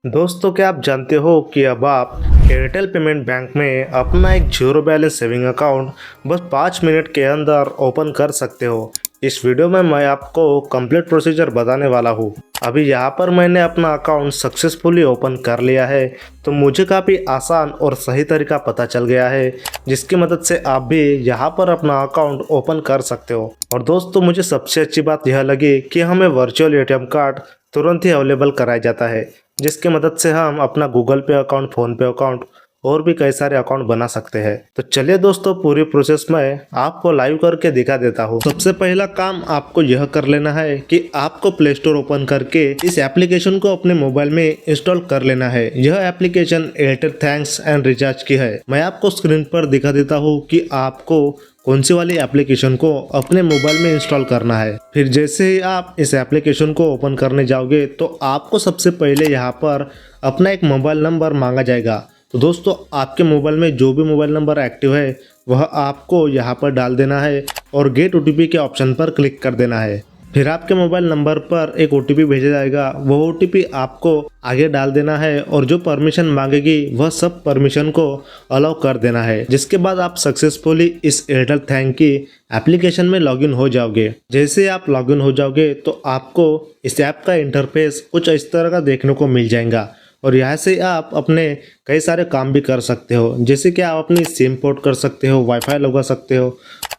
दोस्तों, क्या आप जानते हो कि अब आप एयरटेल पेमेंट बैंक में अपना एक जीरो बैलेंस सेविंग अकाउंट बस 5 मिनट के अंदर ओपन कर सकते हो। इस वीडियो में मैं आपको कंप्लीट प्रोसीजर बताने वाला हूँ। अभी यहाँ पर मैंने अपना अकाउंट सक्सेसफुली ओपन कर लिया है, तो मुझे काफ़ी आसान और सही तरीका पता चल गया है, जिसकी मदद से आप भी यहाँ पर अपना अकाउंट ओपन कर सकते हो। और दोस्तों, मुझे सबसे अच्छी बात यह लगी कि हमें वर्चुअल एटीएम कार्ड तुरंत ही अवेलेबल कराया जाता है, जिसकी मदद से हम अपना गूगल पे अकाउंट, फ़ोन पे अकाउंट और भी कई सारे अकाउंट बना सकते हैं। तो चलिए दोस्तों, पूरी प्रोसेस में आपको लाइव करके दिखा देता हूँ। सबसे पहला काम आपको यह कर लेना है कि आपको प्ले स्टोर ओपन करके इस एप्लीकेशन को अपने मोबाइल में इंस्टॉल कर लेना है। यह application Airtel thanks and recharge की है। मैं आपको स्क्रीन पर दिखा देता हूँ कि आपको कौन सी वाली एप्लीकेशन को अपने मोबाइल में इंस्टॉल करना है। फिर जैसे ही आप इस एप्लीकेशन को ओपन करने जाओगे तो आपको सबसे पहले यहाँ पर अपना एक मोबाइल नंबर मांगा जाएगा। तो दोस्तों, आपके मोबाइल में जो भी मोबाइल नंबर एक्टिव है वह आपको यहाँ पर डाल देना है और गेट ओटीपी के ऑप्शन पर क्लिक कर देना है। फिर आपके मोबाइल नंबर पर एक ओटीपी भेजा जाएगा। वह ओटीपी आपको आगे डाल देना है और जो परमिशन मांगेगी वह सब परमिशन को अलाउ कर देना है। जिसके बाद आप सक्सेसफुली इस एयरटेल थैंक की एप्लीकेशन में लॉगिन हो जाओगे। जैसे आप लॉगिन हो जाओगे तो आपको इस ऐप का इंटरफेस कुछ इस तरह का देखने को मिल जाएगा और यहाँ से आप अपने कई सारे काम भी कर सकते हो। जैसे कि आप अपनी सिम पोर्ट कर सकते हो, वाईफाई लगा सकते हो,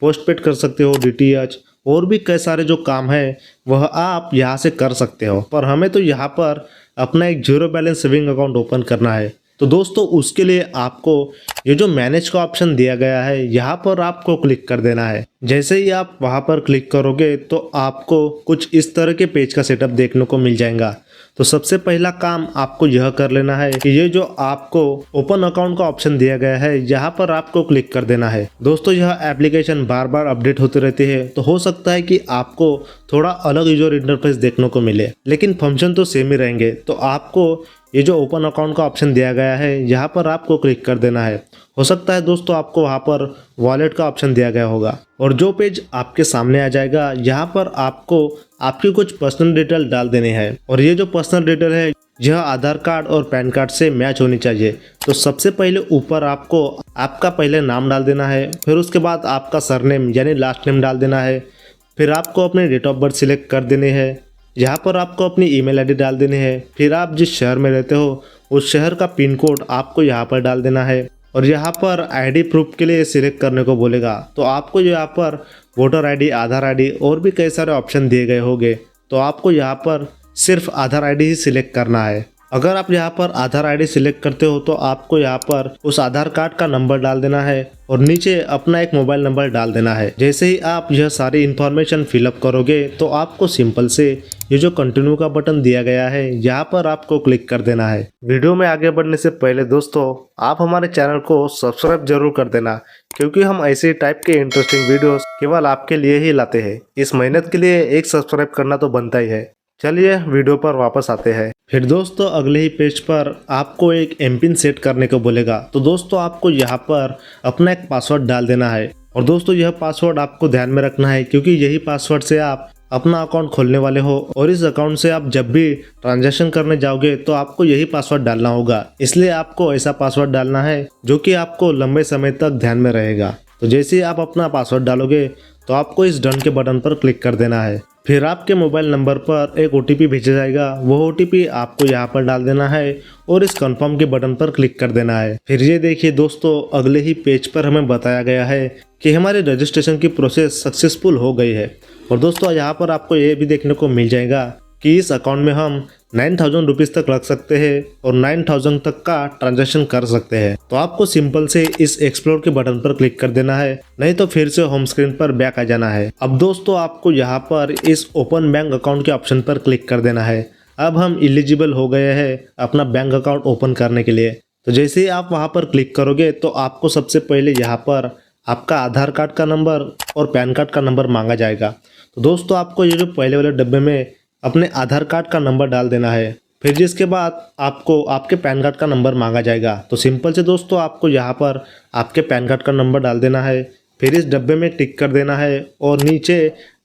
पोस्टपेड कर सकते हो, डीटीएच और भी कई सारे जो काम है वह आप यहाँ से कर सकते हो। पर हमें तो यहाँ पर अपना एक zero balance saving account open करना है। तो दोस्तों, उसके लिए आपको ये जो मैनेज का ऑप्शन दिया गया है यहाँ पर आपको क्लिक कर देना है। जैसे ही आप वहाँ पर क्लिक करोगे तो आपको कुछ इस तरह के पेज का सेटअप देखने को मिल जाएगा। तो सबसे पहला काम आपको यह कर लेना है कि ये जो आपको ओपन अकाउंट का ऑप्शन दिया गया है यहाँ पर आपको क्लिक कर देना है। दोस्तों, यह एप्लीकेशन बार बार अपडेट होती रहती है, तो हो सकता है कि आपको थोड़ा अलग यूजर इंटरफेस देखने को मिले, लेकिन फंक्शन तो सेम ही रहेंगे। तो आपको ये जो ओपन अकाउंट का ऑप्शन दिया गया है यहाँ पर आपको क्लिक कर देना है। हो सकता है दोस्तों आपको वहाँ पर वॉलेट का ऑप्शन दिया गया होगा और जो पेज आपके सामने आ जाएगा यहाँ पर आपको आपकी कुछ पर्सनल डिटेल डाल देनी है। और ये जो पर्सनल डिटेल है यह आधार कार्ड और पैन कार्ड से मैच होनी चाहिए। तो सबसे पहले ऊपर आपको आपका पहले नाम डाल देना है, फिर उसके बाद आपका सरनेम यानी लास्ट नेम डाल देना है। फिर आपको अपनी डेट ऑफ बर्थ सिलेक्ट कर देनी है। यहाँ पर आपको अपनी ईमेल आईडी डाल देनी है। फिर आप जिस शहर में रहते हो उस शहर का पिन कोड आपको यहाँ पर डाल देना है और यहाँ पर आईडी प्रूफ के लिए सिलेक्ट करने को बोलेगा। तो आपको यहाँ पर वोटर आईडी, आधार आईडी और भी कई सारे ऑप्शन दिए गए होंगे, तो आपको यहाँ पर सिर्फ आधार आईडी ही सिलेक्ट करना है। अगर आप यहाँ पर आधार आईडी सिलेक्ट करते हो तो आपको यहाँ पर उस आधार कार्ड का नंबर डाल देना है और नीचे अपना एक मोबाइल नंबर डाल देना है। जैसे ही आप यह सारी इन्फॉर्मेशन फिलअप करोगे तो आपको सिंपल से ये जो कंटिन्यू का बटन दिया गया है यहाँ पर आपको क्लिक कर देना है। वीडियो में आगे बढ़ने से पहले दोस्तों, आप हमारे चैनल को सब्सक्राइब जरूर कर देना, क्योंकि हम ऐसे टाइप के इंटरेस्टिंग वीडियोस केवल आपके लिए ही लाते हैं। इस मेहनत के लिए एक सब्सक्राइब करना तो बनता ही है। चलिए वीडियो पर वापस आते हैं। फिर दोस्तों, अगले ही पेज पर आपको एक एमपिन सेट करने को बोलेगा। तो दोस्तों, आपको यहाँ पर अपना एक पासवर्ड डाल देना है और दोस्तों यह पासवर्ड आपको ध्यान में रखना है, क्योंकि यही पासवर्ड से आप अपना अकाउंट खोलने वाले हो और इस अकाउंट से आप जब भी ट्रांजैक्शन करने जाओगे तो आपको यही पासवर्ड डालना होगा। इसलिए आपको ऐसा पासवर्ड डालना है जो कि आपको लंबे समय तक ध्यान में रहेगा। तो जैसे ही आप अपना पासवर्ड डालोगे तो आपको इस डन के बटन पर क्लिक कर देना है। फिर आपके मोबाइल नंबर पर एक ओटीपी भेजा जाएगा। वो ओटीपी आपको यहाँ पर डाल देना है और इस कंफर्म के बटन पर क्लिक कर देना है। फिर ये देखिए दोस्तों, अगले ही पेज पर हमें बताया गया है कि हमारे रजिस्ट्रेशन की प्रोसेस सक्सेसफुल हो गई है। और दोस्तों, यहाँ पर आपको ये भी देखने को मिल जाएगा कि इस अकाउंट में हम 9,000 रुपीज़ तक रख सकते हैं और 9,000 तक का ट्रांजैक्शन कर सकते हैं। तो आपको सिंपल से इस एक्सप्लोर के बटन पर क्लिक कर देना है, नहीं तो फिर से होम स्क्रीन पर बैक आ जाना है। अब दोस्तों, आपको यहाँ पर इस ओपन बैंक अकाउंट के ऑप्शन पर क्लिक कर देना है। अब हम एलिजिबल हो गए हैं अपना बैंक अकाउंट ओपन करने के लिए। तो जैसे ही आप वहाँ पर क्लिक करोगे तो आपको सबसे पहले यहाँ पर आपका आधार कार्ड का नंबर और पैन कार्ड का नंबर मांगा जाएगा। तो दोस्तों, आपको ये जो पहले वाले डब्बे में अपने आधार कार्ड का नंबर डाल देना है। फिर जिसके बाद आपको आपके पैन कार्ड का नंबर मांगा जाएगा। तो सिंपल से दोस्तों, आपको यहाँ पर आपके पैन कार्ड का नंबर डाल देना है। फिर इस डब्बे में टिक कर देना है और नीचे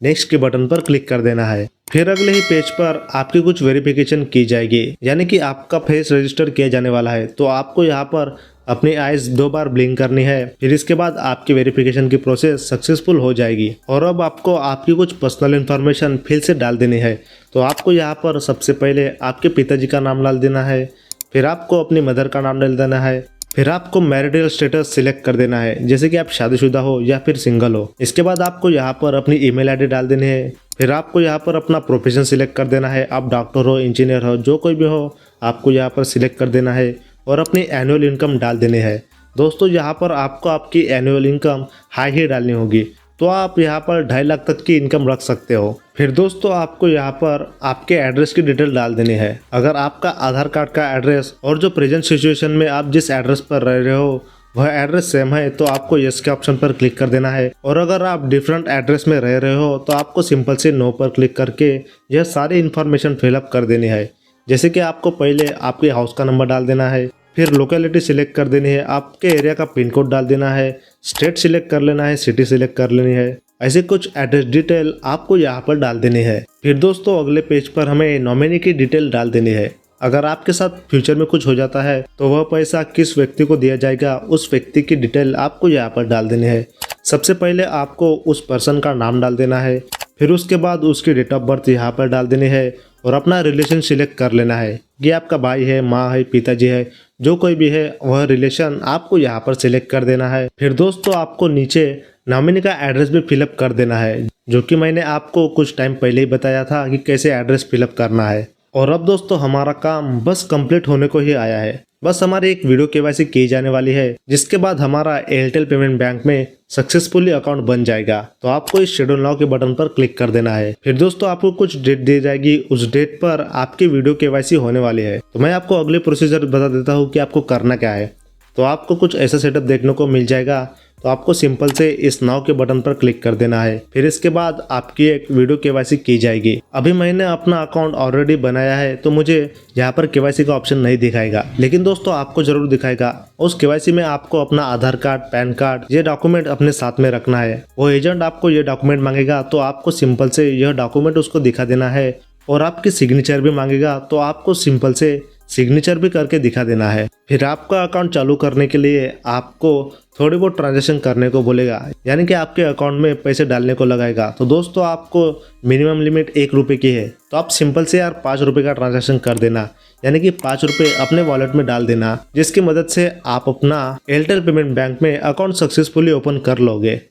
नेक्स्ट के बटन पर क्लिक कर देना है। फिर अगले ही पेज पर आपकी कुछ वेरिफिकेशन की जाएगी, यानी कि आपका फेस रजिस्टर किया जाने वाला है। तो आपको यहाँ पर अपनी आइज 2 बार ब्लिंक करनी है। फिर इसके बाद आपकी वेरिफिकेशन की प्रोसेस सक्सेसफुल हो जाएगी और अब आपको आपकी कुछ पर्सनल इन्फॉर्मेशन फिर से डाल देनी है। तो आपको यहाँ पर सबसे पहले आपके पिताजी का नाम डाल देना है, फिर आपको अपनी मदर का नाम डाल देना है, फिर आपको मैरिटल स्टेटस सिलेक्ट कर देना है, जैसे कि आप शादीशुदा हो या फिर सिंगल हो। इसके बाद आपको यहाँ पर अपनी ईमेल आईडी डाल देनी है। फिर आपको यहाँ पर अपना प्रोफेशन सिलेक्ट कर देना है, आप डॉक्टर हो, इंजीनियर हो, जो कोई भी हो, आपको यहाँ पर सिलेक्ट कर देना है और अपनी एनुअल इनकम डाल देनी है। दोस्तों यहाँ पर आपको आपकी एनुअल इनकम हाई ही डालनी होगी, तो आप यहाँ पर 2.5 लाख तक की इनकम रख सकते हो। फिर दोस्तों आपको यहाँ पर आपके एड्रेस की डिटेल डाल देनी है। अगर आपका आधार कार्ड का एड्रेस और जो प्रेजेंट सिचुएशन में आप जिस एड्रेस पर रह रहे हो वह एड्रेस सेम है तो आपको यस के ऑप्शन पर क्लिक कर देना है, और अगर आप डिफरेंट एड्रेस में रह रहे हो तो आपको सिंपल से नो पर क्लिक करके यह सारी इन्फॉर्मेशन फिलअप कर देनी है। जैसे कि आपको पहले आपके हाउस का नंबर डाल देना है, फिर लोकेलिटी सिलेक्ट कर देनी है, आपके एरिया का पिन कोड डाल देना है, स्टेट सिलेक्ट कर लेना है, सिटी सिलेक्ट कर लेनी है। ऐसे कुछ एड्रेस डिटेल आपको यहाँ पर डाल देनी है। फिर दोस्तों अगले पेज पर हमें नॉमिनी की डिटेल डाल देनी है। अगर आपके साथ फ्यूचर में कुछ हो जाता है तो वह पैसा किस व्यक्ति को दिया जाएगा उस व्यक्ति की डिटेल आपको यहाँ पर डाल देनी है। सबसे पहले आपको उस पर्सन का नाम डाल देना है, फिर उसके बाद उसकी डेट ऑफ बर्थ यहाँ पर डाल देनी है और अपना रिलेशन सिलेक्ट कर लेना है कि आपका भाई है, माँ है, पिताजी है, जो कोई भी है वह रिलेशन आपको यहाँ पर सिलेक्ट कर देना है। फिर दोस्तों आपको नीचे नॉमिनी का एड्रेस भी फिलअप कर देना है, जो कि मैंने आपको कुछ टाइम पहले ही बताया था कि कैसे एड्रेस फिलअप करना है। और अब दोस्तों हमारा काम बस कंप्लीट होने को ही आया है। बस हमारी एक वीडियो केवाईसी की जाने वाली है, जिसके बाद हमारा एयरटेल पेमेंट बैंक में सक्सेसफुली अकाउंट बन जाएगा। तो आपको इस शेड्यूल नाउ के बटन पर क्लिक कर देना है। फिर दोस्तों आपको कुछ डेट दी जाएगी, उस डेट पर आपकी वीडियो केवाईसी होने वाली है। तो मैं आपको अगले प्रोसीजर बता देता हूँ कि आपको करना क्या है। तो आपको कुछ ऐसा सेटअप देखने को मिल जाएगा। तो आपको सिंपल से इस नाउ के बटन पर क्लिक कर देना है, फिर इसके बाद आपकी एक वीडियो केवाईसी की जाएगी। अभी मैंने अपना अकाउंट ऑलरेडी बनाया है तो मुझे यहाँ पर केवाईसी का ऑप्शन नहीं दिखाएगा, लेकिन दोस्तों आपको जरूर दिखाएगा। उस केवाईसी में आपको अपना आधार कार्ड, पैन कार्ड, ये डॉक्यूमेंट अपने साथ में रखना है। वो एजेंट आपको ये डॉक्यूमेंट मांगेगा तो आपको सिंपल से यह डॉक्यूमेंट उसको दिखा देना है, और आपकी सिग्नेचर भी मांगेगा तो आपको सिंपल से सिग्नेचर भी करके दिखा देना है। फिर आपका अकाउंट चालू करने के लिए आपको थोड़ी बहुत ट्रांजैक्शन करने को बोलेगा, यानी कि आपके अकाउंट में पैसे डालने को लगाएगा। तो दोस्तों आपको मिनिमम लिमिट 1 रुपये की है, तो आप सिंपल से यार 5 रुपये का ट्रांजैक्शन कर देना, यानी कि 5 रुपये अपने वॉलेट में डाल देना, जिसकी मदद से आप अपना एयरटेल पेमेंट बैंक में अकाउंट सक्सेसफुली ओपन कर लोगे।